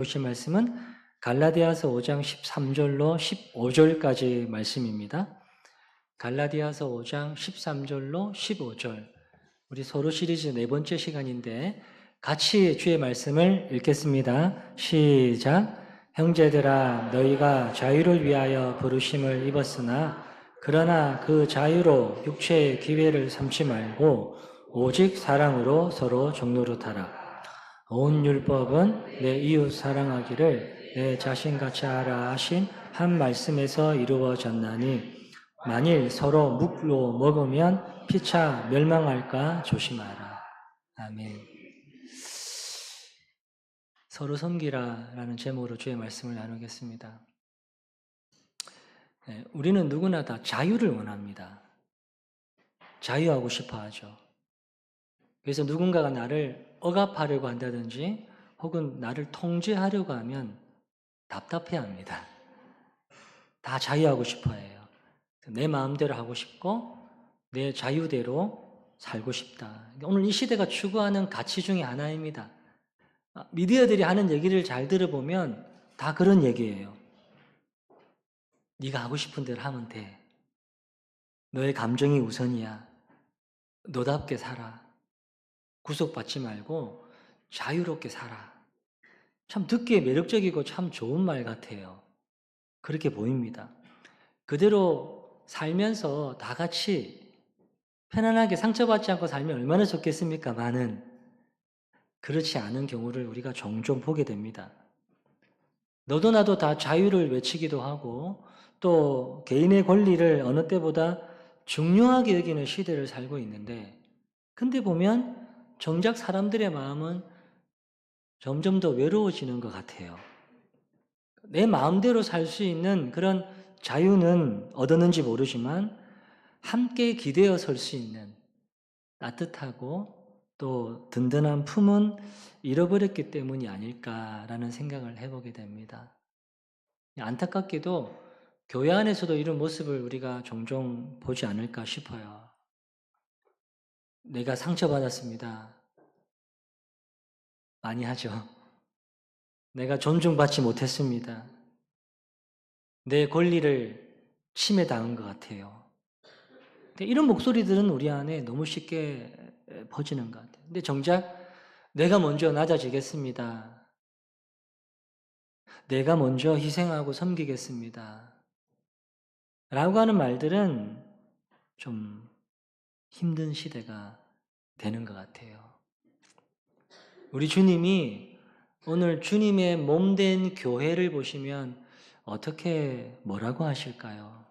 보실 말씀은 갈라디아서 5장 13절로 15절까지 말씀입니다. 갈라디아서 5장 13절로 15절. 우리 서로 시리즈 네 번째 시간인데 같이 주의 말씀을 읽겠습니다. 시작. 형제들아 너희가 자유를 위하여 부르심을 입었으나 그러나 그 자유로 육체의 기회를 삼지 말고 오직 사랑으로 서로 종노릇하라. 온 율법은 내 이웃 사랑하기를 내 자신같이 하라 하신 한 말씀에서 이루어졌나니 만일 서로 묵로 먹으면 피차 멸망할까 조심하라. 아멘. 서로 섬기라라는 제목으로 주의 말씀을 나누겠습니다. 우리는 누구나 다 자유를 원합니다. 자유하고 싶어 하죠. 그래서 누군가가 나를 억압하려고 한다든지 혹은 나를 통제하려고 하면 답답해합니다. 다 자유하고 싶어 해요. 내 마음대로 하고 싶고 내 자유대로 살고 싶다. 오늘 이 시대가 추구하는 가치 중에 하나입니다. 미디어들이 하는 얘기를 잘 들어보면 다 그런 얘기예요. 네가 하고 싶은 대로 하면 돼. 너의 감정이 우선이야. 너답게 살아. 구속받지 말고 자유롭게 살아. 참 듣기에 매력적이고 참 좋은 말 같아요. 그렇게 보입니다. 그대로 살면서 다 같이 편안하게 상처받지 않고 살면 얼마나 좋겠습니까? 많은 그렇지 않은 경우를 우리가 종종 보게 됩니다. 너도 나도 다 자유를 외치기도 하고 또 개인의 권리를 어느 때보다 중요하게 여기는 시대를 살고 있는데 근데 보면 정작 사람들의 마음은 점점 더 외로워지는 것 같아요. 내 마음대로 살 수 있는 그런 자유는 얻었는지 모르지만 함께 기대어 설 수 있는 따뜻하고 또 든든한 품은 잃어버렸기 때문이 아닐까라는 생각을 해보게 됩니다. 안타깝게도 교회 안에서도 이런 모습을 우리가 종종 보지 않을까 싶어요. 내가 상처받았습니다. 많이 하죠. 내가 존중받지 못했습니다. 내 권리를 침해당한 것 같아요. 이런 목소리들은 우리 안에 너무 쉽게 퍼지는 것 같아요. 근데 정작 내가 먼저 낮아지겠습니다. 내가 먼저 희생하고 섬기겠습니다. 라고 하는 말들은 좀 힘든 시대가 되는 것 같아요. 우리 주님이 오늘 주님의 몸된 교회를 보시면 어떻게 뭐라고 하실까요?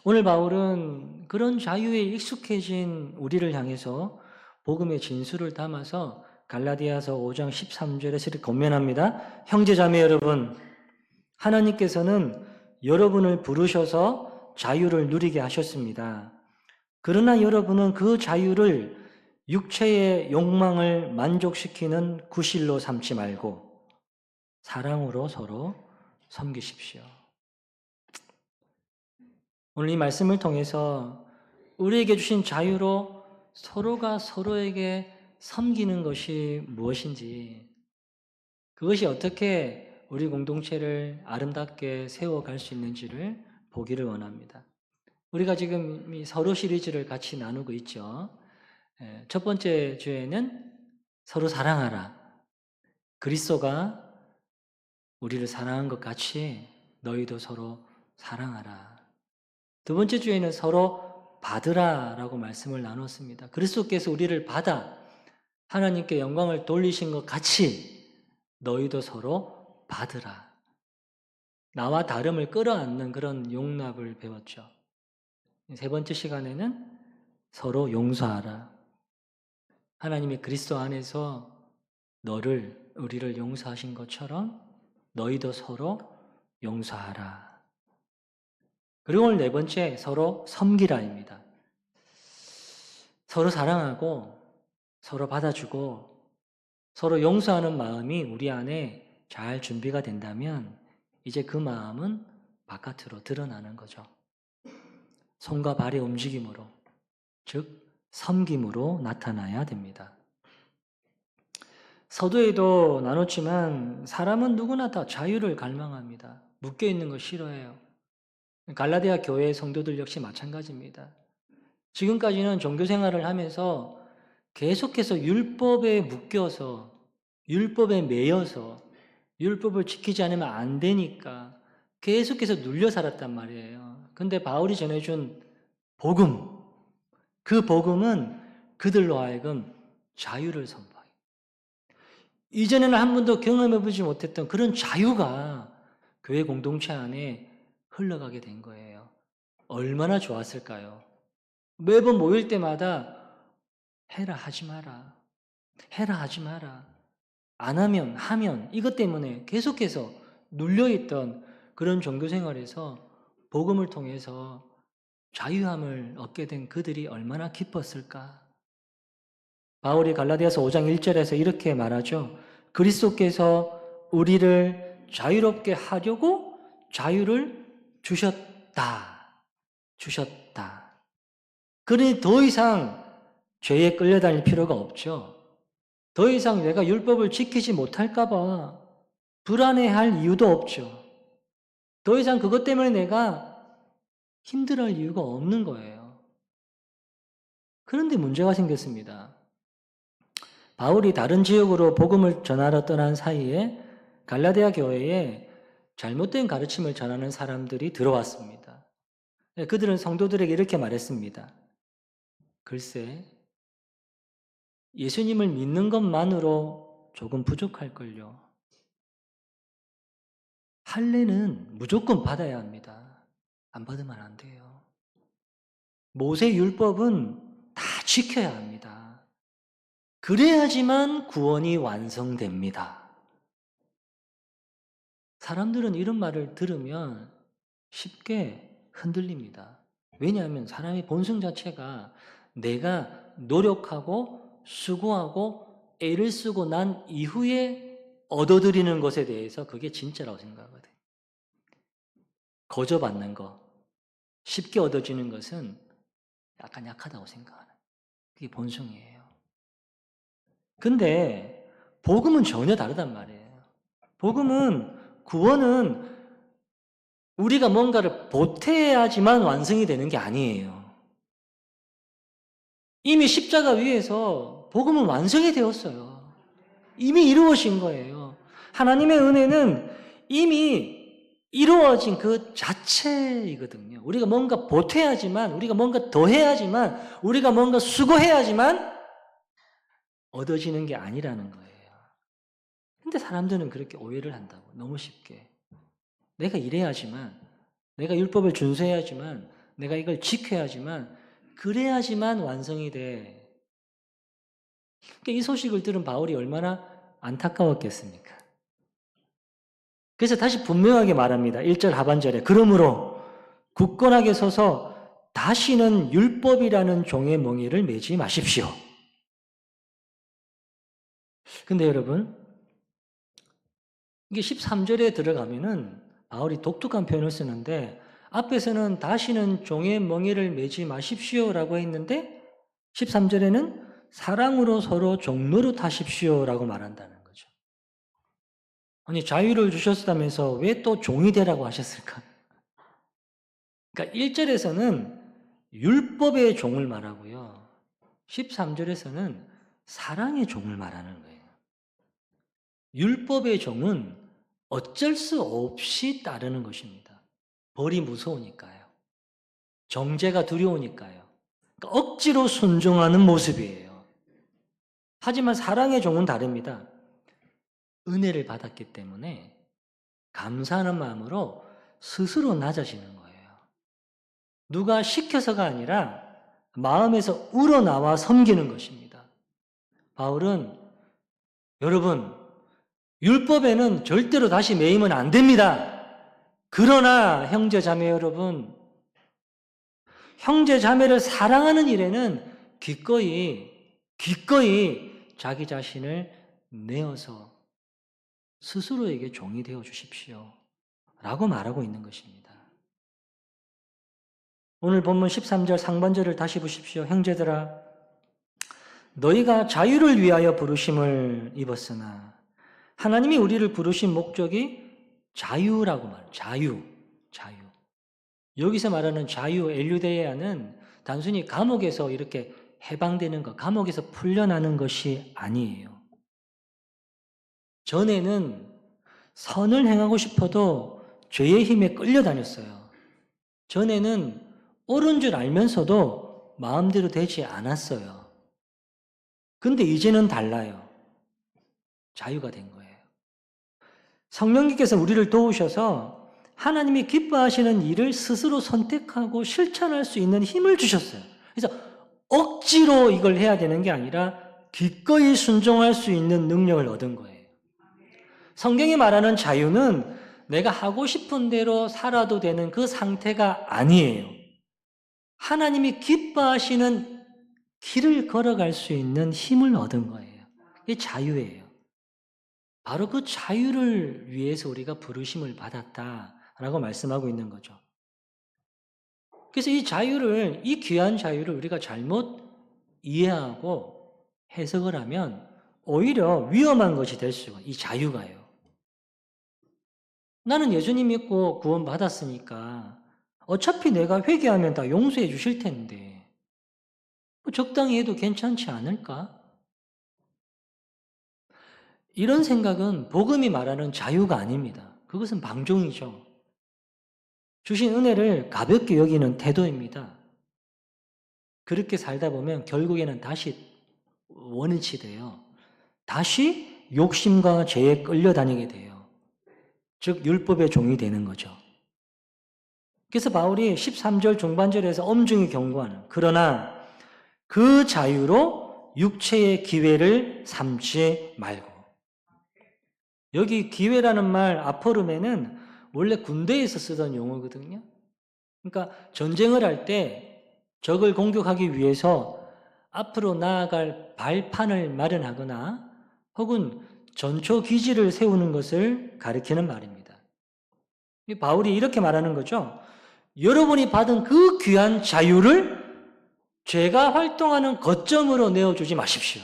오늘 바울은 그런 자유에 익숙해진 우리를 향해서 복음의 진수를 담아서 갈라디아서 5장 13절에서 이렇게 권면합니다. 형제자매 여러분, 하나님께서는 여러분을 부르셔서 자유를 누리게 하셨습니다. 그러나 여러분은 그 자유를 육체의 욕망을 만족시키는 구실로 삼지 말고 사랑으로 서로 섬기십시오. 오늘 이 말씀을 통해서 우리에게 주신 자유로 서로가 서로에게 섬기는 것이 무엇인지, 그것이 어떻게 우리 공동체를 아름답게 세워갈 수 있는지를 보기를 원합니다. 우리가 지금 이 서로 시리즈를 같이 나누고 있죠. 첫 번째 주에는 서로 사랑하라. 그리스도가 우리를 사랑한 것 같이 너희도 서로 사랑하라. 두 번째 주에는 서로 받으라라고 말씀을 나눴습니다. 그리스도께서 우리를 받아 하나님께 영광을 돌리신 것 같이 너희도 서로 받으라. 나와 다름을 끌어안는 그런 용납을 배웠죠. 세 번째 시간에는 서로 용서하라. 하나님이 그리스도 안에서 우리를 용서하신 것처럼 너희도 서로 용서하라. 그리고 오늘 네 번째, 서로 섬기라입니다. 서로 사랑하고 서로 받아주고 서로 용서하는 마음이 우리 안에 잘 준비가 된다면 이제 그 마음은 바깥으로 드러나는 거죠. 손과 발의 움직임으로, 즉 섬김으로 나타나야 됩니다. 서두에도 나눴지만 사람은 누구나 다 자유를 갈망합니다. 묶여 있는 거 싫어해요. 갈라디아 교회 성도들 역시 마찬가지입니다. 지금까지는 종교 생활을 하면서 계속해서 율법에 묶여서, 율법에 매여서, 율법을 지키지 않으면 안 되니까 계속해서 눌려 살았단 말이에요. 근데 바울이 전해준 복음, 그 복음은 그들로 하여금 자유를 선포해요. 이전에는 한 번도 경험해보지 못했던 그런 자유가 교회 공동체 안에 흘러가게 된 거예요. 얼마나 좋았을까요? 매번 모일 때마다 해라 하지 마라, 해라 하지 마라, 안 하면 하면 이것 때문에 계속해서 눌려있던 그런 종교 생활에서 복음을 통해서 자유함을 얻게 된 그들이 얼마나 기뻤을까? 바울이 갈라디아서 5장 1절에서 이렇게 말하죠. 그리스도께서 우리를 자유롭게 하려고 자유를 주셨다. 주셨다. 그러니 더 이상 죄에 끌려다닐 필요가 없죠. 더 이상 내가 율법을 지키지 못할까봐 불안해할 이유도 없죠. 더 이상 그것 때문에 내가 힘들어할 이유가 없는 거예요. 그런데 문제가 생겼습니다. 바울이 다른 지역으로 복음을 전하러 떠난 사이에 갈라디아 교회에 잘못된 가르침을 전하는 사람들이 들어왔습니다. 그들은 성도들에게 이렇게 말했습니다. 글쎄, 예수님을 믿는 것만으로 조금 부족할걸요. 할례는 무조건 받아야 합니다. 안 받으면 안 돼요. 모세 율법은 다 지켜야 합니다. 그래야지만 구원이 완성됩니다. 사람들은 이런 말을 들으면 쉽게 흔들립니다. 왜냐하면 사람의 본성 자체가 내가 노력하고 수고하고 애를 쓰고 난 이후에 얻어들이는 것에 대해서 그게 진짜라고 생각하거든요. 거저받는 거, 쉽게 얻어지는 것은 약간 약하다고 생각하는 그게 본성이에요. 근데 복음은 전혀 다르단 말이에요. 복음은 구원은 우리가 뭔가를 보태야지만 완성이 되는 게 아니에요. 이미 십자가 위에서 복음은 완성이 되었어요. 이미 이루어진 거예요. 하나님의 은혜는 이미 이루어진 그 자체이거든요. 우리가 뭔가 보태야지만, 우리가 뭔가 더 해야지만, 우리가 뭔가 수고해야지만 얻어지는 게 아니라는 거예요. 근데 사람들은 그렇게 오해를 한다고, 너무 쉽게. 내가 이래야지만, 내가 율법을 준수해야지만, 내가 이걸 지켜야지만, 그래야지만 완성이 돼. 그러니까 이 소식을 들은 바울이 얼마나 안타까웠겠습니까? 그래서 다시 분명하게 말합니다. 1절 하반절에. 그러므로 굳건하게 서서 다시는 율법이라는 종의 멍에를 매지 마십시오. 근데 여러분, 이게 13절에 들어가면은 바울이 독특한 표현을 쓰는데 앞에서는 다시는 종의 멍에를 매지 마십시오라고 했는데 13절에는 사랑으로 서로 종노릇 하십시오라고 말한다는 거죠. 아니 자유를 주셨다면서 왜 또 종이 되라고 하셨을까? 그러니까 1절에서는 율법의 종을 말하고요. 13절에서는 사랑의 종을 말하는 거예요. 율법의 종은 어쩔 수 없이 따르는 것입니다. 벌이 무서우니까요. 정죄가 두려우니까요. 그러니까 억지로 순종하는 모습이에요. 하지만 사랑의 종은 다릅니다. 은혜를 받았기 때문에 감사하는 마음으로 스스로 낮아지는 거예요. 누가 시켜서가 아니라 마음에서 우러나와 섬기는 것입니다. 바울은 여러분 율법에는 절대로 다시 매이면 안 됩니다. 그러나 형제 자매 여러분 형제 자매를 사랑하는 일에는 기꺼이 자기 자신을 내어서 스스로에게 종이 되어 주십시오. 라고 말하고 있는 것입니다. 오늘 본문 13절 상반절을 다시 보십시오. 형제들아 너희가 자유를 위하여 부르심을 입었으나 하나님이 우리를 부르신 목적이 자유라고 말해요. 자유. 여기서 말하는 자유, 엘유데야는 단순히 감옥에서 이렇게 해방되는 것, 감옥에서 풀려나는 것이 아니에요. 전에는 선을 행하고 싶어도 죄의 힘에 끌려다녔어요. 전에는 옳은 줄 알면서도 마음대로 되지 않았어요. 근데 이제는 달라요. 자유가 된 거예요. 성령님께서 우리를 도우셔서 하나님이 기뻐하시는 일을 스스로 선택하고 실천할 수 있는 힘을 주셨어요. 그래서 억지로 이걸 해야 되는 게 아니라 기꺼이 순종할 수 있는 능력을 얻은 거예요. 성경이 말하는 자유는 내가 하고 싶은 대로 살아도 되는 그 상태가 아니에요. 하나님이 기뻐하시는 길을 걸어갈 수 있는 힘을 얻은 거예요. 이게 자유예요. 바로 그 자유를 위해서 우리가 부르심을 받았다라고 말씀하고 있는 거죠. 그래서 이 자유를, 이 귀한 자유를 우리가 잘못 이해하고 해석을 하면 오히려 위험한 것이 될 수가, 이 자유가요. 나는 예수님 믿고 구원 받았으니까 어차피 내가 회개하면 다 용서해 주실 텐데 뭐 적당히 해도 괜찮지 않을까? 이런 생각은 복음이 말하는 자유가 아닙니다. 그것은 방종이죠. 주신 은혜를 가볍게 여기는 태도입니다. 그렇게 살다 보면 결국에는 다시 원위치 돼요. 다시 욕심과 죄에 끌려다니게 돼요. 즉 율법의 종이 되는 거죠. 그래서 바울이 13절 중반절에서 엄중히 경고하는, 그러나 그 자유로 육체의 기회를 삼지 말고. 여기 기회라는 말 아포르메는 원래 군대에서 쓰던 용어거든요. 그러니까 전쟁을 할 때 적을 공격하기 위해서 앞으로 나아갈 발판을 마련하거나 혹은 전초 기지를 세우는 것을 가리키는 말입니다. 바울이 이렇게 말하는 거죠. 여러분이 받은 그 귀한 자유를 죄가 활동하는 거점으로 내어주지 마십시오.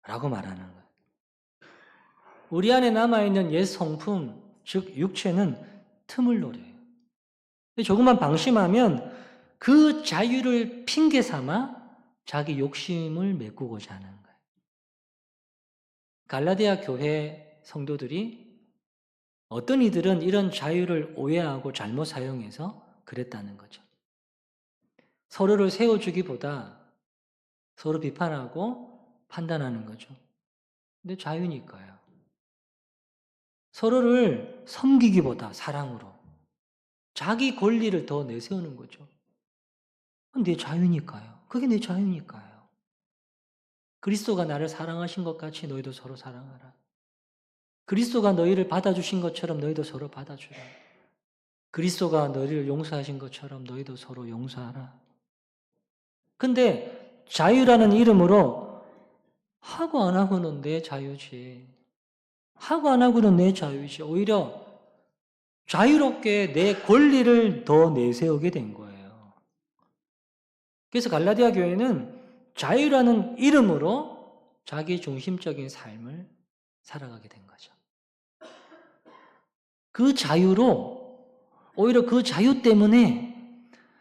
라고 말하는 거예요. 우리 안에 남아있는 옛 성품, 즉 육체는 틈을 노려요. 조금만 방심하면 그 자유를 핑계 삼아 자기 욕심을 메꾸고자 하는 거예요. 갈라디아 교회 성도들이 어떤 이들은 이런 자유를 오해하고 잘못 사용해서 그랬다는 거죠. 서로를 세워주기보다 서로 비판하고 판단하는 거죠. 근데 자유니까요. 서로를 섬기기보다 사랑으로 자기 권리를 더 내세우는 거죠. 내 자유니까요. 그게 내 자유니까요. 그리스도가 나를 사랑하신 것 같이 너희도 서로 사랑하라. 그리스도가 너희를 받아주신 것처럼 너희도 서로 받아주라. 그리스도가 너희를 용서하신 것처럼 너희도 서로 용서하라. 근데 자유라는 이름으로 하고 안 하고는 내 자유지. 하고 안 하고는 내 자유지. 오히려 자유롭게 내 권리를 더 내세우게 된 거예요. 그래서 갈라디아 교회는 자유라는 이름으로 자기 중심적인 삶을 살아가게 된 거죠. 그 자유로, 오히려 그 자유 때문에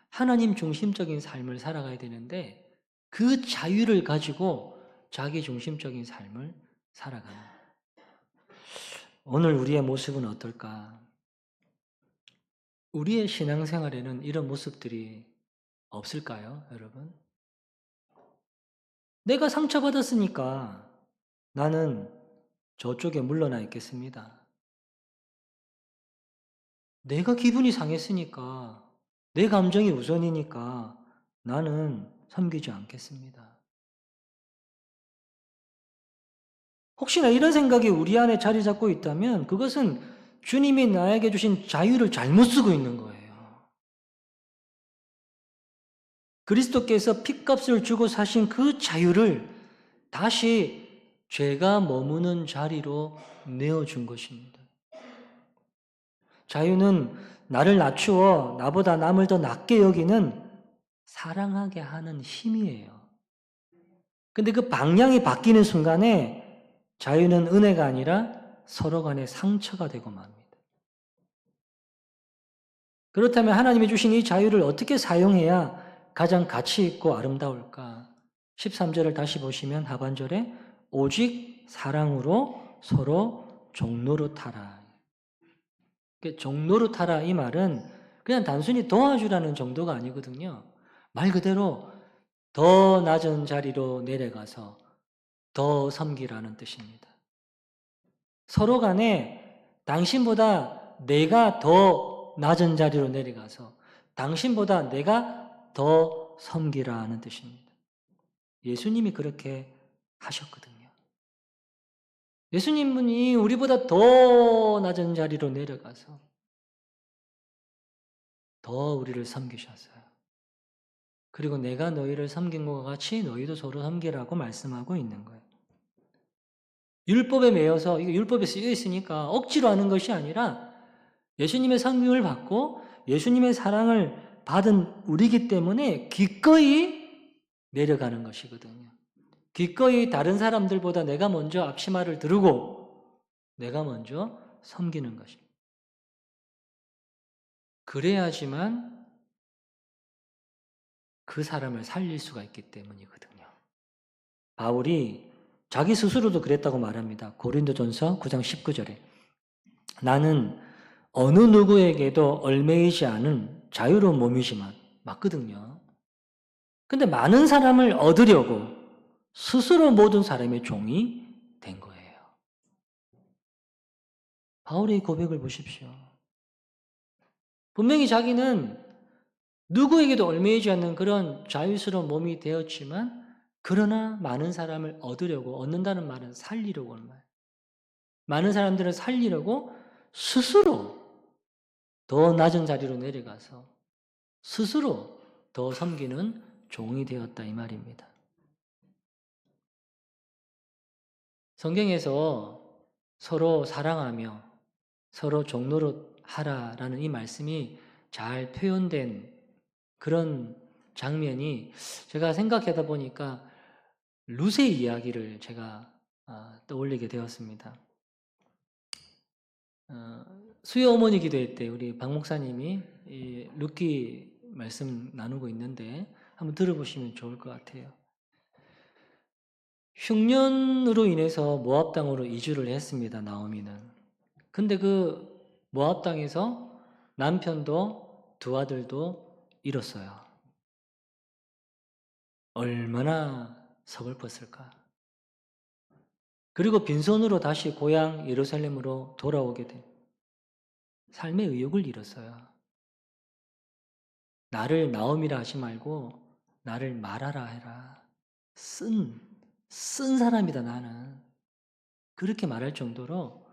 하나님 중심적인 삶을 살아가야 되는데 그 자유를 가지고 자기 중심적인 삶을 살아가는 거예요. 오늘 우리의 모습은 어떨까? 우리의 신앙생활에는 이런 모습들이 없을까요, 여러분? 내가 상처받았으니까 나는 저쪽에 물러나 있겠습니다. 내가 기분이 상했으니까, 내 감정이 우선이니까 나는 섬기지 않겠습니다. 혹시나 이런 생각이 우리 안에 자리 잡고 있다면 그것은 주님이 나에게 주신 자유를 잘못 쓰고 있는 거예요. 그리스도께서 핏값을 주고 사신 그 자유를 다시 죄가 머무는 자리로 내어준 것입니다. 자유는 나를 낮추어 나보다 남을 더 낮게 여기는 사랑하게 하는 힘이에요. 근데 그 방향이 바뀌는 순간에 자유는 은혜가 아니라 서로 간의 상처가 되고 맙니다. 그렇다면 하나님이 주신 이 자유를 어떻게 사용해야 가장 가치 있고 아름다울까? 13절을 다시 보시면 하반절에 오직 사랑으로 서로 종노릇하라. 종노릇하라 이 말은 그냥 단순히 도와주라는 정도가 아니거든요. 말 그대로 더 낮은 자리로 내려가서 더 섬기라는 뜻입니다. 서로 간에 당신보다 내가 더 낮은 자리로 내려가서 당신보다 내가 더 섬기라는 뜻입니다. 예수님이 그렇게 하셨거든요. 예수님이 우리보다 더 낮은 자리로 내려가서 더 우리를 섬기셨어요. 그리고 내가 너희를 섬긴 것과 같이 너희도 서로 섬기라고 말씀하고 있는 거예요. 율법에 매여서 이거 율법에 쓰여 있으니까 억지로 하는 것이 아니라 예수님의 섬김을 받고 예수님의 사랑을 받은 우리이기 때문에 기꺼이 내려가는 것이거든요. 기꺼이 다른 사람들보다 내가 먼저 앞치마를 두르고 내가 먼저 섬기는 것입니다. 그래야지만 그 사람을 살릴 수가 있기 때문이거든요. 바울이 자기 스스로도 그랬다고 말합니다. 고린도전서 9장 19절에 나는 어느 누구에게도 얽매이지 않은 자유로운 몸이지만 맞거든요. 근데 많은 사람을 얻으려고 스스로 모든 사람의 종이 된 거예요. 바울의 고백을 보십시오. 분명히 자기는 누구에게도 얽매이지 않는 그런 자유스러운 몸이 되었지만 그러나 많은 사람을 얻으려고 얻는다는 말은 살리려고 하는 말. 많은 사람들을 살리려고 스스로 더 낮은 자리로 내려가서 스스로 더 섬기는 종이 되었다 이 말입니다. 성경에서 서로 사랑하며 서로 종노릇하라라는 이 말씀이 잘 표현된 그런 장면이 제가 생각하다 보니까 룻의 이야기를 제가 떠올리게 되었습니다. 수요 어머니 기도회 때 우리 박 목사님이 이 룻기 말씀 나누고 있는데 한번 들어보시면 좋을 것 같아요. 흉년으로 인해서 모압 땅으로 이주를 했습니다. 나오미는. 근데 그 모압 땅에서 남편도 두 아들도 잃었어요. 얼마나 서글펐을까. 그리고 빈손으로 다시 고향 예루살렘으로 돌아오게 돼. 삶의 의욕을 잃었어요. 나를 나옴이라 하지 말고 나를 말하라 해라. 쓴 사람이다 나는. 그렇게 말할 정도로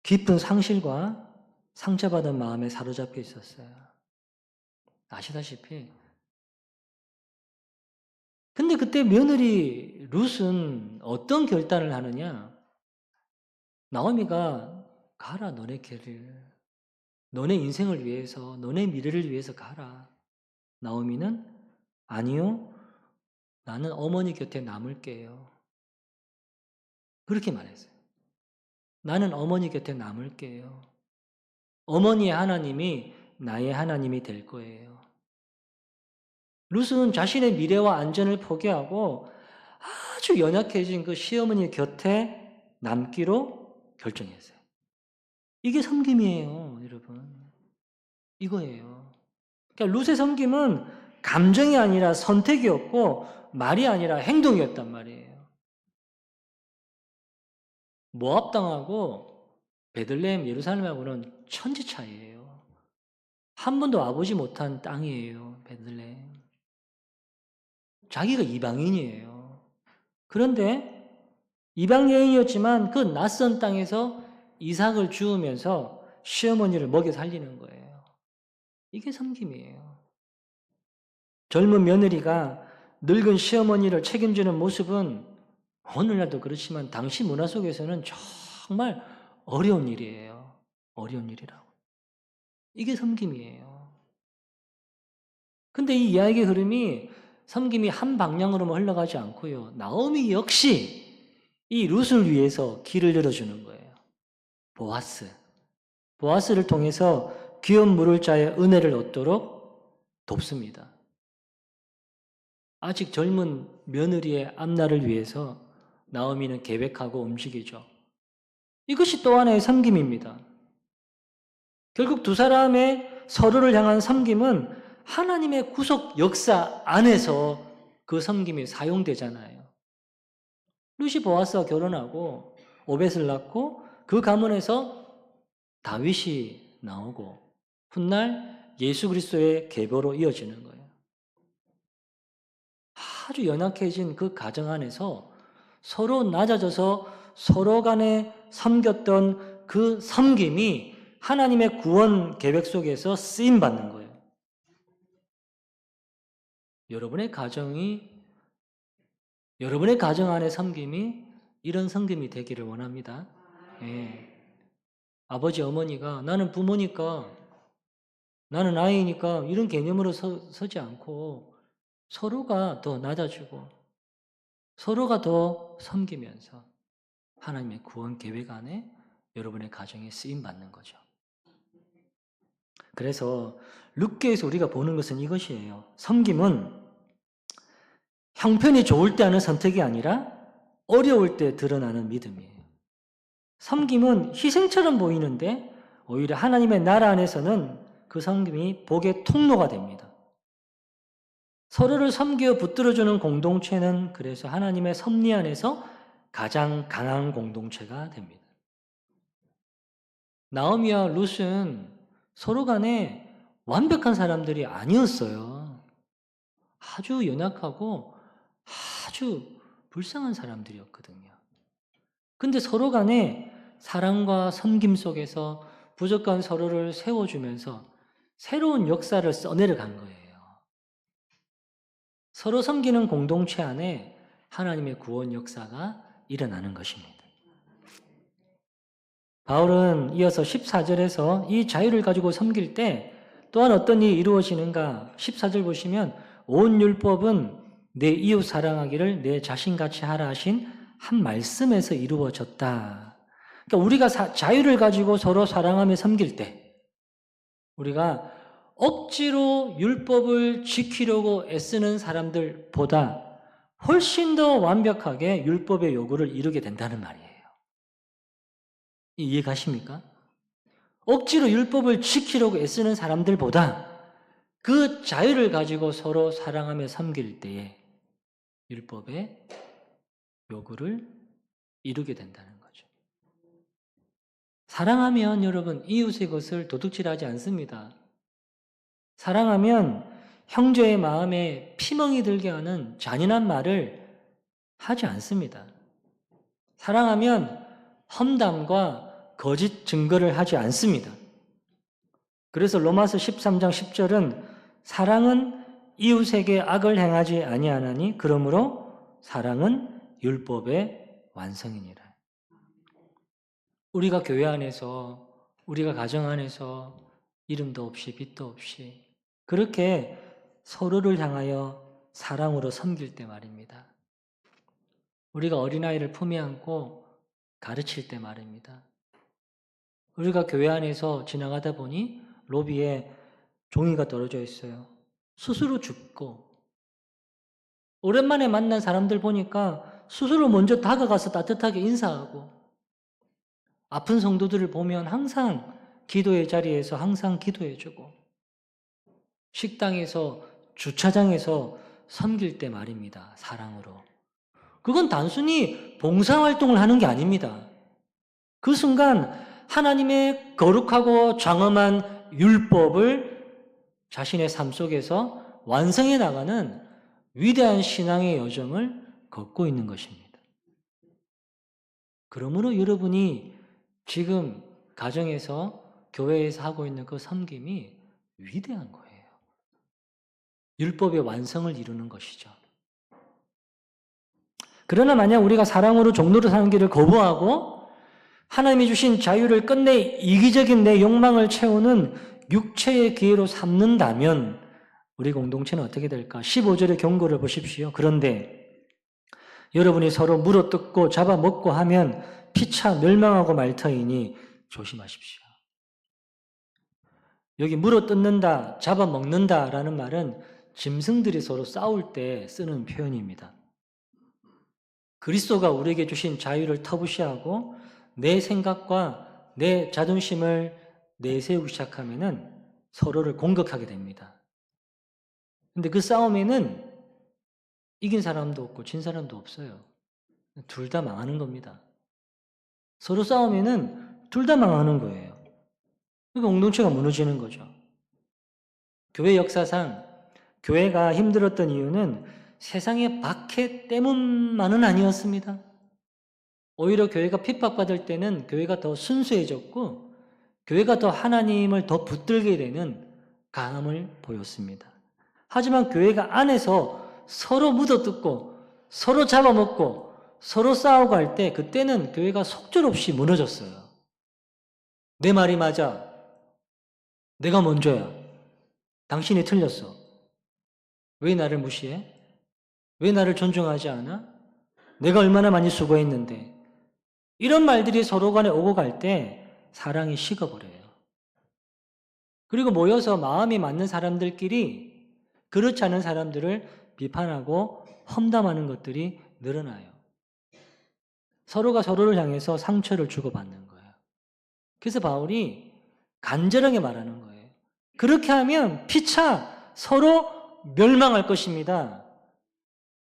깊은 상실과 상처받은 마음에 사로잡혀 있었어요. 아시다시피. 근데 그때 며느리 룻은 어떤 결단을 하느냐? 나오미가 가라 너네 길을. 너네 인생을 위해서 너네 미래를 위해서 가라. 나오미는 아니요. 나는 어머니 곁에 남을게요. 그렇게 말했어요. 나는 어머니 곁에 남을게요. 어머니의 하나님이 나의 하나님이 될 거예요. 룻은 자신의 미래와 안전을 포기하고 아주 연약해진 그 시어머니 곁에 남기로 결정했어요. 이게 섬김이에요, 여러분. 이거예요. 그러니까 룻의 섬김은 감정이 아니라 선택이었고 말이 아니라 행동이었단 말이에요. 모압 땅하고 베들레헴 예루살렘하고는 천지 차이예요. 한 번도 와보지 못한 땅이에요, 베들레헴. 자기가 이방인이에요. 그런데 이방 여인이었지만 그 낯선 땅에서 이삭을 주우면서 시어머니를 먹여 살리는 거예요. 이게 섬김이에요. 젊은 며느리가 늙은 시어머니를 책임지는 모습은 오늘날도 그렇지만 당시 문화 속에서는 정말 어려운 일이에요. 어려운 일이라고. 이게 섬김이에요. 근데 이 이야기의 흐름이 섬김이 한 방향으로만 흘러가지 않고요. 나오미 역시 이 룻을 위해서 길을 열어주는 거예요. 보아스를 통해서 기업 물을 자의 은혜를 얻도록 돕습니다. 아직 젊은 며느리의 앞날을 위해서 나오미는 계획하고 움직이죠. 이것이 또 하나의 섬김입니다. 결국 두 사람의 서로를 향한 섬김은 하나님의 구속 역사 안에서 그 섬김이 사용되잖아요. 룻이 보아스와 결혼하고 오벳을 낳고 그 가문에서 다윗이 나오고 훗날 예수 그리스도의 계보로 이어지는 거예요. 아주 연약해진 그 가정 안에서 서로 낮아져서 서로 간에 섬겼던 그 섬김이 하나님의 구원 계획 속에서 쓰임받는 거예요. 여러분의 가정 안의 섬김이 이런 섬김이 되기를 원합니다. 예. 아버지, 어머니가 나는 부모니까, 나는 아이니까 이런 개념으로 서지 않고 서로가 더 낮아지고 서로가 더 섬기면서 하나님의 구원 계획 안에 여러분의 가정에 쓰임받는 거죠. 그래서 룻기에서 우리가 보는 것은 이것이에요. 섬김은 형편이 좋을 때 하는 선택이 아니라 어려울 때 드러나는 믿음이에요. 섬김은 희생처럼 보이는데 오히려 하나님의 나라 안에서는 그 섬김이 복의 통로가 됩니다. 서로를 섬겨 붙들어주는 공동체는 그래서 하나님의 섭리 안에서 가장 강한 공동체가 됩니다. 나오미와 룻은 서로 간에 완벽한 사람들이 아니었어요. 아주 연약하고 아주 불쌍한 사람들이었거든요. 근데 서로 간에 사랑과 섬김 속에서 부족한 서로를 세워주면서 새로운 역사를 써내려간 거예요. 서로 섬기는 공동체 안에 하나님의 구원 역사가 일어나는 것입니다. 바울은 이어서 14절에서 이 자유를 가지고 섬길 때 또한 어떤 일이 이루어지는가? 14절 보시면 온 율법은 내 이웃 사랑하기를 내 자신같이 하라 하신 한 말씀에서 이루어졌다. 그러니까 우리가 자유를 가지고 서로 사랑하며 섬길 때 우리가 억지로 율법을 지키려고 애쓰는 사람들보다 훨씬 더 완벽하게 율법의 요구를 이루게 된다는 말이에요. 이해가십니까? 억지로 율법을 지키려고 애쓰는 사람들보다 그 자유를 가지고 서로 사랑하며 섬길 때에 율법의 요구를 이루게 된다는 거죠. 사랑하면 여러분 이웃의 것을 도둑질하지 않습니다. 사랑하면 형제의 마음에 피멍이 들게 하는 잔인한 말을 하지 않습니다. 사랑하면 험담과 거짓 증거를 하지 않습니다. 그래서 로마서 13장 10절은 사랑은 이웃에게 악을 행하지 아니하나니 그러므로 사랑은 율법의 완성이니라. 우리가 교회 안에서 우리가 가정 안에서 이름도 없이 빛도 없이 그렇게 서로를 향하여 사랑으로 섬길 때 말입니다. 우리가 어린아이를 품에 안고 가르칠 때 말입니다. 우리가 교회 안에서 지나가다 보니 로비에 종이가 떨어져 있어요. 스스로 줍고 오랜만에 만난 사람들 보니까 스스로 먼저 다가가서 따뜻하게 인사하고 아픈 성도들을 보면 항상 기도의 자리에서 항상 기도해주고 식당에서 주차장에서 섬길 때 말입니다. 사랑으로. 그건 단순히 봉사활동을 하는 게 아닙니다. 그 순간 하나님의 거룩하고 장엄한 율법을 자신의 삶 속에서 완성해 나가는 위대한 신앙의 여정을 걷고 있는 것입니다. 그러므로 여러분이 지금 가정에서 교회에서 하고 있는 그 섬김이 위대한 거예요. 율법의 완성을 이루는 것이죠. 그러나 만약 우리가 사랑으로 종로로 사는 길을 거부하고 하나님이 주신 자유를 끝내 이기적인 내 욕망을 채우는 육체의 기회로 삼는다면 우리 공동체는 어떻게 될까? 15절의 경고를 보십시오. 그런데 여러분이 서로 물어뜯고 잡아먹고 하면 피차 멸망하고 말 터이니 조심하십시오. 여기 물어뜯는다, 잡아먹는다라는 말은 짐승들이 서로 싸울 때 쓰는 표현입니다. 그리스도가 우리에게 주신 자유를 터부시하고 내 생각과 내 자존심을 내세우기 시작하면은 서로를 공격하게 됩니다. 근데 그 싸움에는 이긴 사람도 없고 진 사람도 없어요. 둘 다 망하는 겁니다. 서로 싸우면은 둘 다 망하는 거예요. 그러니까 공동체가 무너지는 거죠. 교회 역사상 교회가 힘들었던 이유는 세상의 박해 때문만은 아니었습니다. 오히려 교회가 핍박받을 때는 교회가 더 순수해졌고 교회가 더 하나님을 더 붙들게 되는 강함을 보였습니다. 하지만 교회가 안에서 서로 묻어뜯고 서로 잡아먹고 서로 싸우고 할 때 그때는 교회가 속절없이 무너졌어요. 내 말이 맞아. 내가 먼저야. 당신이 틀렸어. 왜 나를 무시해? 왜 나를 존중하지 않아? 내가 얼마나 많이 수고했는데. 이런 말들이 서로 간에 오고 갈 때 사랑이 식어버려요. 그리고 모여서 마음이 맞는 사람들끼리 그렇지 않은 사람들을 비판하고 험담하는 것들이 늘어나요. 서로가 서로를 향해서 상처를 주고받는 거예요. 그래서 바울이 간절하게 말하는 거예요. 그렇게 하면 피차 서로 멸망할 것입니다.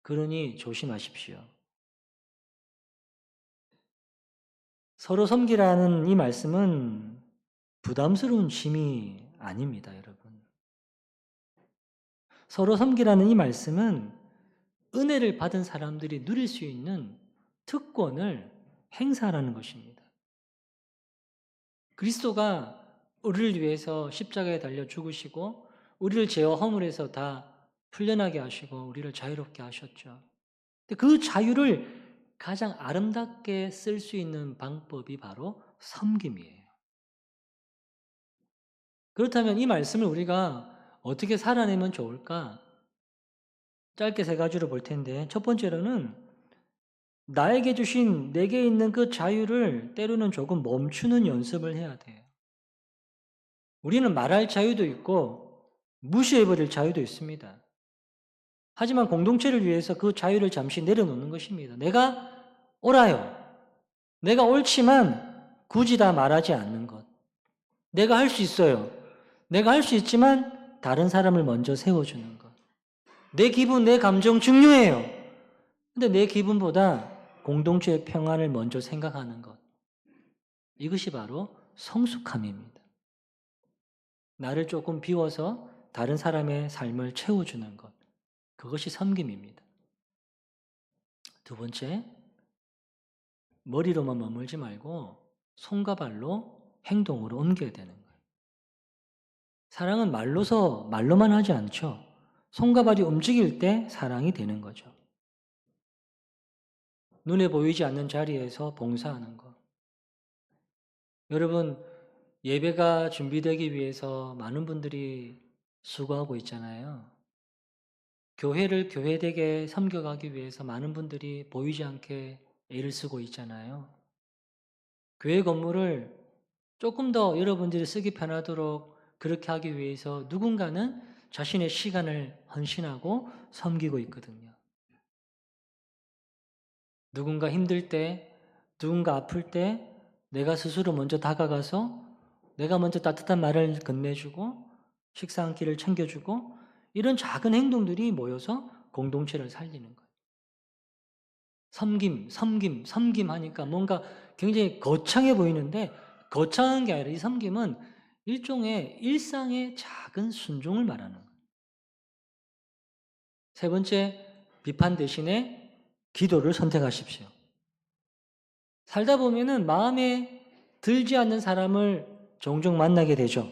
그러니 조심하십시오. 서로 섬기라는 이 말씀은 부담스러운 짐이 아닙니다, 여러분. 서로 섬기라는 이 말씀은 은혜를 받은 사람들이 누릴 수 있는 특권을 행사하라는 것입니다. 그리스도가 우리를 위해서 십자가에 달려 죽으시고 우리를 죄와 허물에서 다 풀려나게 하시고 우리를 자유롭게 하셨죠. 근데 그 자유를 가장 아름답게 쓸 수 있는 방법이 바로 섬김이에요. 그렇다면 이 말씀을 우리가 어떻게 살아내면 좋을까? 짧게 세 가지로 볼 텐데 첫 번째로는 나에게 주신 내게 있는 그 자유를 때로는 조금 멈추는 연습을 해야 돼요. 우리는 말할 자유도 있고 무시해버릴 자유도 있습니다. 하지만 공동체를 위해서 그 자유를 잠시 내려놓는 것입니다. 내가 옳아요. 내가 옳지만 굳이 다 말하지 않는 것. 내가 할 수 있어요. 내가 할 수 있지만 다른 사람을 먼저 세워주는 것. 내 기분, 내 감정 중요해요. 근데 내 기분보다 공동체의 평안을 먼저 생각하는 것. 이것이 바로 성숙함입니다. 나를 조금 비워서 다른 사람의 삶을 채워주는 것. 그것이 섬김입니다. 두 번째, 머리로만 머물지 말고 손과 발로 행동으로 옮겨야 되는 거예요. 사랑은 말로만 하지 않죠. 손과 발이 움직일 때 사랑이 되는 거죠. 눈에 보이지 않는 자리에서 봉사하는 것. 여러분, 예배가 준비되기 위해서 많은 분들이 수고하고 있잖아요. 교회를 교회되게 섬겨가기 위해서 많은 분들이 보이지 않게 애를 쓰고 있잖아요. 교회 건물을 조금 더 여러분들이 쓰기 편하도록 그렇게 하기 위해서 누군가는 자신의 시간을 헌신하고 섬기고 있거든요. 누군가 힘들 때, 누군가 아플 때 내가 스스로 먼저 다가가서 내가 먼저 따뜻한 말을 건네주고 식사 한 끼를 챙겨주고 이런 작은 행동들이 모여서 공동체를 살리는 거예요. 섬김 하니까 뭔가 굉장히 거창해 보이는데 거창한 게 아니라 이 섬김은 일종의 일상의 작은 순종을 말하는 거예요. 세 번째, 비판 대신에 기도를 선택하십시오. 살다 보면은 마음에 들지 않는 사람을 종종 만나게 되죠.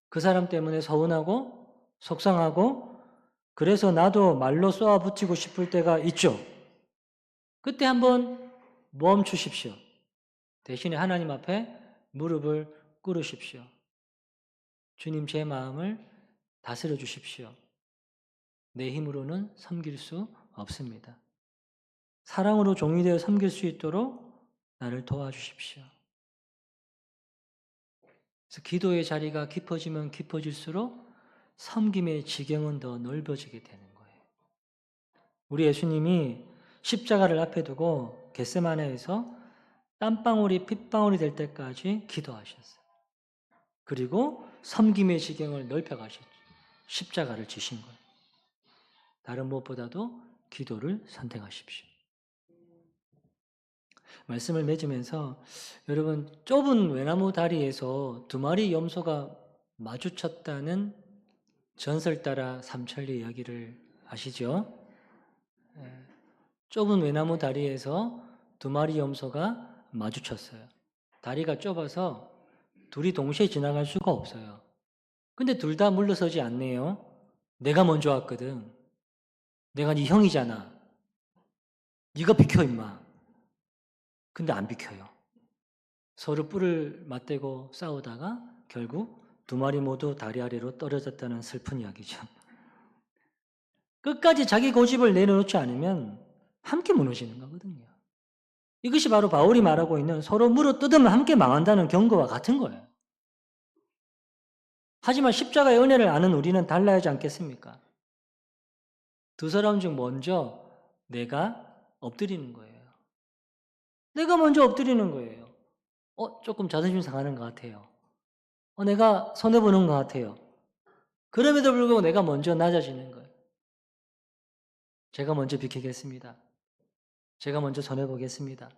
그 사람 때문에 서운하고 속상하고 그래서 나도 말로 쏘아붙이고 싶을 때가 있죠. 그때 한번 멈추십시오. 대신에 하나님 앞에 무릎을 꿇으십시오. 주님 제 마음을 다스려 주십시오. 내 힘으로는 섬길 수 없습니다. 사랑으로 종이 되어 섬길 수 있도록 나를 도와주십시오. 그래서 기도의 자리가 깊어지면 깊어질수록 섬김의 지경은 더 넓어지게 되는 거예요. 우리 예수님이 십자가를 앞에 두고 겟세마네에서 땀방울이 핏방울이 될 때까지 기도하셨어요. 그리고 섬김의 지경을 넓혀가셨죠. 십자가를 지신 거예요. 다른 무엇보다도 기도를 선택하십시오. 말씀을 맺으면서 여러분 좁은 외나무 다리에서 두 마리 염소가 마주쳤다는 전설 따라 삼천리 이야기를 아시죠? 좁은 외나무 다리에서 두 마리 염소가 마주쳤어요. 다리가 좁아서 둘이 동시에 지나갈 수가 없어요. 근데 둘 다 물러서지 않네요. 내가 먼저 왔거든. 내가 네 형이잖아. 네가 비켜 임마. 근데 안 비켜요. 서로 뿔을 맞대고 싸우다가 결국 두 마리 모두 다리 아래로 떨어졌다는 슬픈 이야기죠. 끝까지 자기 고집을 내려놓지 않으면 함께 무너지는 거거든요. 이것이 바로 바울이 말하고 있는 서로 물어뜯으면 함께 망한다는 경고와 같은 거예요. 하지만 십자가의 은혜를 아는 우리는 달라야 하지 않겠습니까? 두 사람 중 먼저 내가 엎드리는 거예요. 내가 먼저 엎드리는 거예요. 조금 자존심 상하는 것 같아요. 내가 손해보는 것 같아요. 그럼에도 불구하고 내가 먼저 낮아지는 거예요. 제가 먼저 비키겠습니다. 제가 먼저 손해보겠습니다.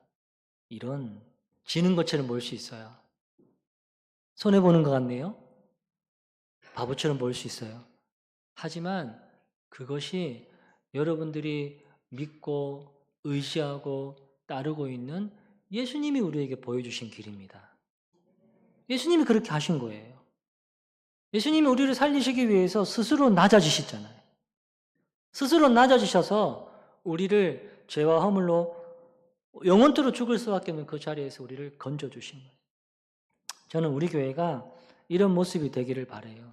이런 지는 것처럼 보일 수 있어요. 손해보는 것 같네요. 바보처럼 보일 수 있어요. 하지만 그것이 여러분들이 믿고 의지하고 따르고 있는 예수님이 우리에게 보여주신 길입니다. 예수님이 그렇게 하신 거예요. 예수님이 우리를 살리시기 위해서 스스로 낮아지셨잖아요. 스스로 낮아지셔서 우리를 죄와 허물로 영원토록 죽을 수밖에 없는 그 자리에서 우리를 건져주신 거예요. 저는 우리 교회가 이런 모습이 되기를 바라요.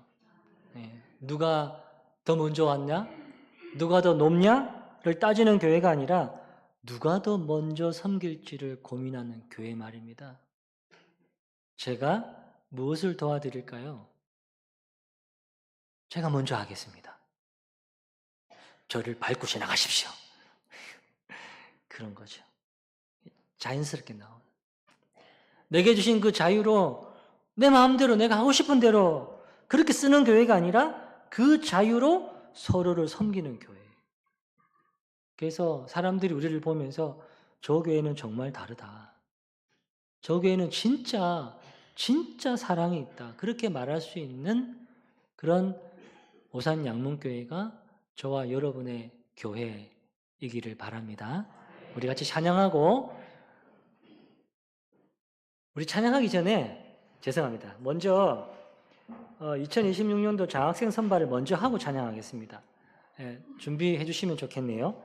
누가 더 먼저 왔냐? 누가 더 높냐?를 따지는 교회가 아니라 누가 더 먼저 섬길지를 고민하는 교회 말입니다. 제가 무엇을 도와드릴까요? 제가 먼저 하겠습니다. 저를 밟고 지나가십시오. 그런 거죠. 자연스럽게 나오는. 내게 주신 그 자유로 내 마음대로 내가 하고 싶은 대로 그렇게 쓰는 교회가 아니라 그 자유로 서로를 섬기는 교회. 그래서 사람들이 우리를 보면서 저 교회는 정말 다르다. 저 교회는 진짜 사랑이 있다. 그렇게 말할 수 있는 그런 오산 양문교회가 저와 여러분의 교회이기를 바랍니다. 우리 같이 찬양하고, 우리 찬양하기 전에 죄송합니다. 먼저 2026년도 장학생 선발을 먼저 하고 찬양하겠습니다. 준비해 주시면 좋겠네요.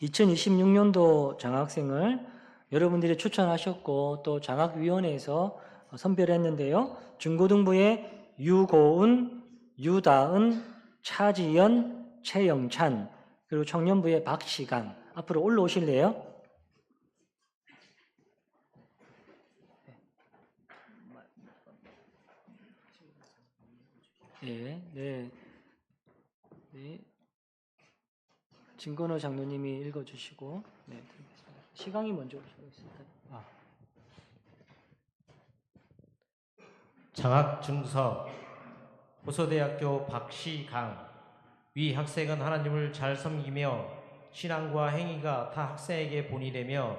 2026년도 장학생을 여러분들이 추천하셨고 또 장학위원회에서 선별했는데요. 중고등부의 유고은, 유다은, 차지연, 최영찬, 그리고 청년부의 박시강 앞으로 올라오실래요? 네. 진건호 장로님이 읽어주시고, 시강이 먼저 오시겠습니다. 장학증서 호서대학교 박시강. 위 학생은 하나님을 잘 섬기며 신앙과 행위가 타 학생에게 본이 되며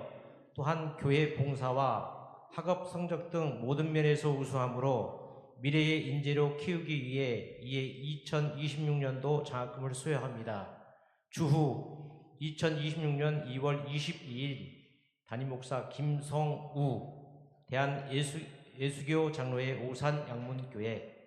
또한 교회 봉사와 학업 성적 등 모든 면에서 우수하므로 미래의 인재로 키우기 위해 이에 2026년도 장학금을 수여합니다. 주후 2026년 2월 22일 담임목사 김성우 대한예수교 장로회 오산 양문교회.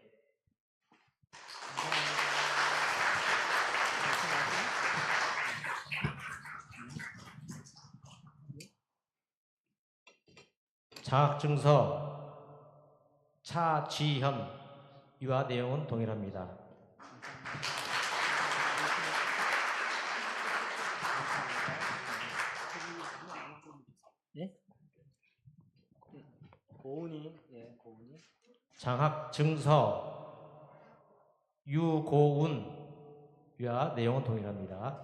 장학증서 차지현. 이와 내용은 동일합니다. 고은이, 예, 고은이. 장학 증서 유고운 위와 내용은 동일합니다.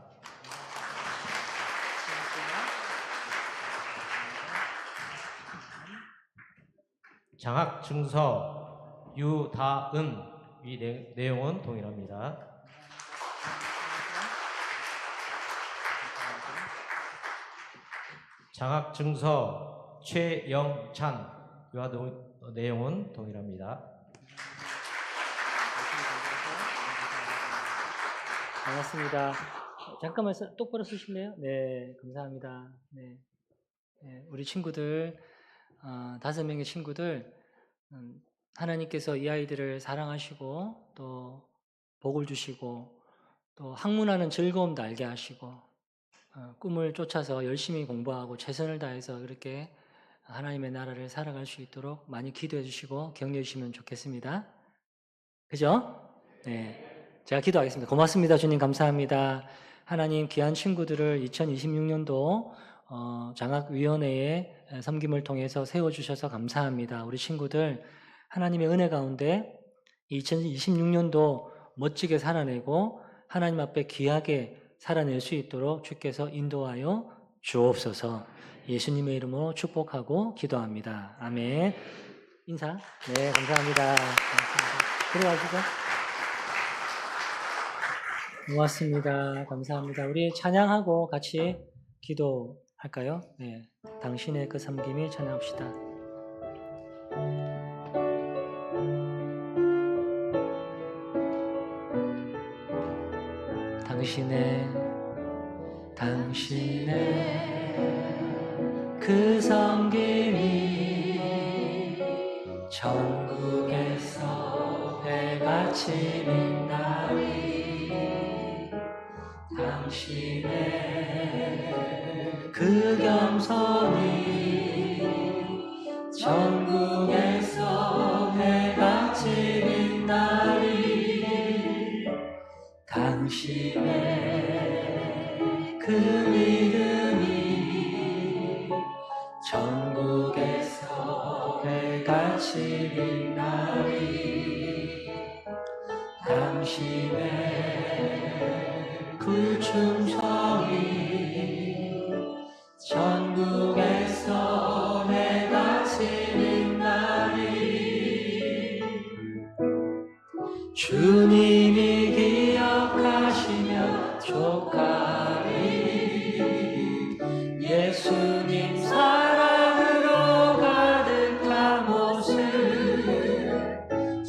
장학 증서 유다은 위 내용은 동일합니다. 장학 증서 최영찬 위와 내용은 동일합니다. 반갑습니다. 잠깐만 똑바로 쓰실래요? 네, 감사합니다. 네, 네, 우리 친구들 5명의 친구들 하나님께서 이 아이들을 사랑하시고 또 복을 주시고 또 학문하는 즐거움도 알게 하시고 꿈을 쫓아서 열심히 공부하고 최선을 다해서 그렇게 하나님의 나라를 살아갈 수 있도록 많이 기도해 주시고 격려해 주시면 좋겠습니다. 그죠? 네. 제가 기도하겠습니다. 고맙습니다. 주님 감사합니다. 하나님 귀한 친구들을 2026년도 장학위원회의 섬김을 통해서 세워주셔서 감사합니다. 우리 친구들 하나님의 은혜 가운데 2026년도 멋지게 살아내고 하나님 앞에 귀하게 살아낼 수 있도록 주께서 인도하여 주옵소서. 예수님의 이름으로 축복하고 기도합니다. 아멘. 인사. 네, 감사합니다. 들어가시죠. 고맙습니다. 감사합니다. 우리 찬양하고 같이 기도할까요? 네, 당신의 그 섬김이 찬양합시다. 당신의 그 섬김이 천국에서 해같이 빛나리. 당신의 그 겸손이 천국에서 해같이 빛나리. 당신의 그 믿음이 천국에서 해같이 빛나리. 당신의 그 충성이 천국에서 해같이 빛나리. 주님이 기억하시며 족하리. 예수님 사랑으로 가득한 모습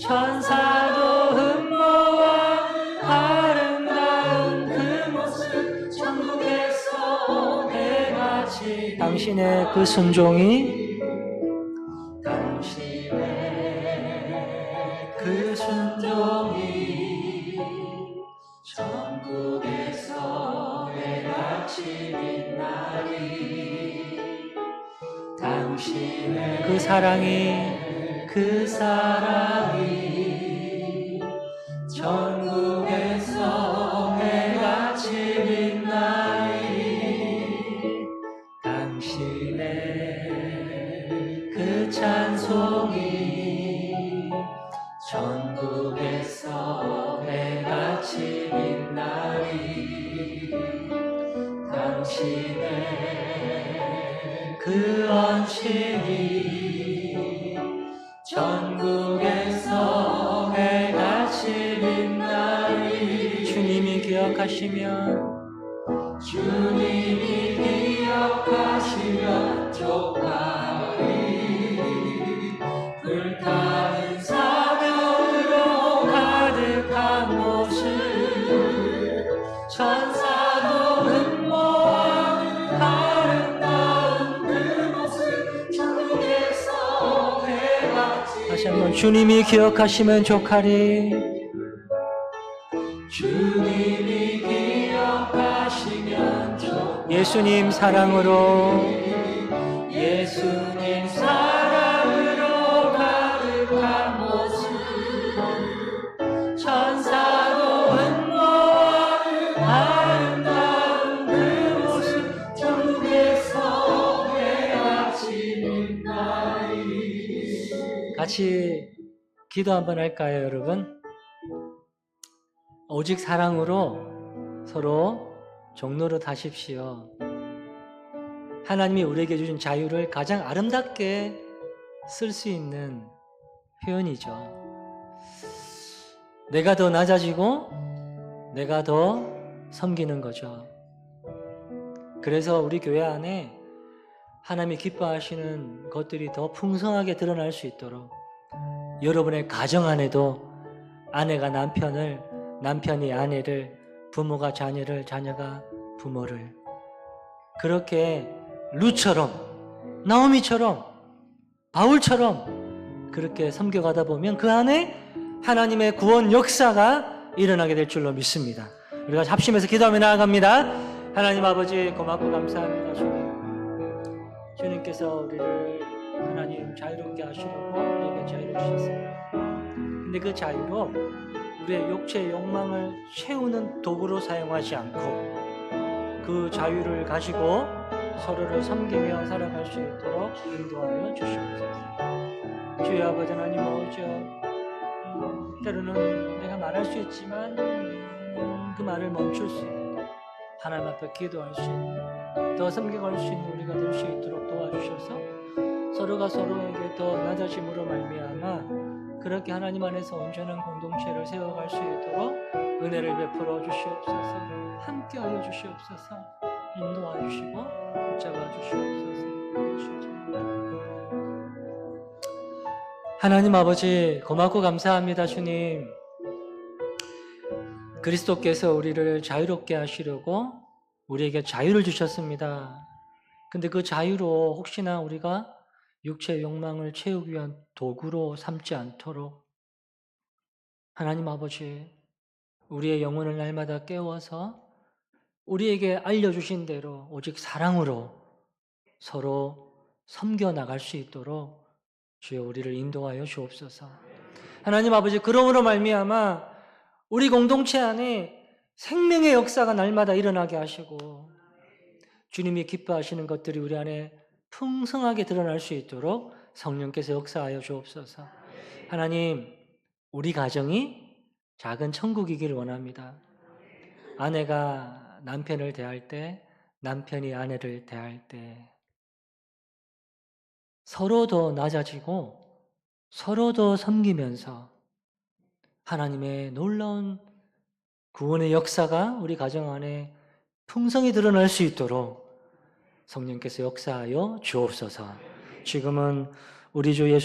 천사도 흠모와 아름다운 그 모습 천국에서 해같이 당신의 그 순종이 천국에서 해같이 빛나리. 당신의 그 사랑이 천국에서 해같이 빛나리. 당신의 그 찬송이 천국에서 해같이 빛나리. 당신의 그 언신이 천국에서 해같이 빛나리. 주님이 기억하시며 족하리. 불타는 사명으로 가득한 모습 천사도 흠모하는 아름다운 그 모습 천국에서 해같이. 다시 한번 주님이 기억하시면 족하리. 주님이 기억하시면 족하리. 예수님 사랑으로 가득한 모습 천사도 흠모하는 아름다운 그 모습 천국에서 해같이 빛나리. 같이 기도 한번 할까요, 여러분? 오직 사랑으로 서로 종로릇 하십시오. 하나님이 우리에게 주신 자유를 가장 아름답게 쓸 수 있는 표현이죠. 내가 더 낮아지고 내가 더 섬기는 거죠. 그래서 우리 교회 안에 하나님이 기뻐하시는 것들이 더 풍성하게 드러날 수 있도록 여러분의 가정 안에도 아내가 남편을, 남편이 아내를, 부모가 자녀를, 자녀가 부모를 그렇게 루처럼, 나오미처럼, 바울처럼 그렇게 섬겨가다 보면 그 안에 하나님의 구원 역사가 일어나게 될 줄로 믿습니다. 우리가 합심해서 기도하며 나아갑니다. 하나님 아버지 고맙고 감사합니다. 주님께서 우리를 하나님 자유롭게 하시려고 우리에게 자유를 주셨습니다. 근데 그 자유로 우리의 육체의 욕망을 채우는 도구로 사용하지 않고 그 자유를 가지고 서로를 섬기며 살아갈 수 있도록 인도하여 주시옵소서. 주의 아버지 하나님 오죠. 때로는 내가 말할 수 있지만 그 말을 멈출 수 있는 하나님 앞에 기도할 수 있는 더 섬겨갈 수 있는 우리가 될 수 있도록 도와주셔서 서로가 서로에게 더 낮아짐으로 말미암아 그렇게 하나님 안에서 온전한 공동체를 세워갈 수 있도록 은혜를 베풀어 주시옵소서. 함께하여 주시옵소서. 인도하 주시고 붙잡아 주시옵소서. 하나님 아버지 고맙고 감사합니다. 주님 그리스도께서 우리를 자유롭게 하시려고 우리에게 자유를 주셨습니다. 근데 그 자유로 혹시나 우리가 육체의 욕망을 채우기 위한 도구로 삼지 않도록 하나님 아버지 우리의 영혼을 날마다 깨워서 우리에게 알려주신 대로 오직 사랑으로 서로 섬겨나갈 수 있도록 주여 우리를 인도하여 주옵소서. 하나님 아버지 그러므로 말미암아 우리 공동체 안에 생명의 역사가 날마다 일어나게 하시고 주님이 기뻐하시는 것들이 우리 안에 풍성하게 드러날 수 있도록 성령께서 역사하여 주옵소서. 하나님 우리 가정이 작은 천국이기를 원합니다. 아내가 남편을 대할 때 남편이 아내를 대할 때 서로 더 낮아지고 서로 더 섬기면서 하나님의 놀라운 구원의 역사가 우리 가정 안에 풍성히 드러날 수 있도록 성령께서 역사하여 주옵소서. 지금은 우리 주 예수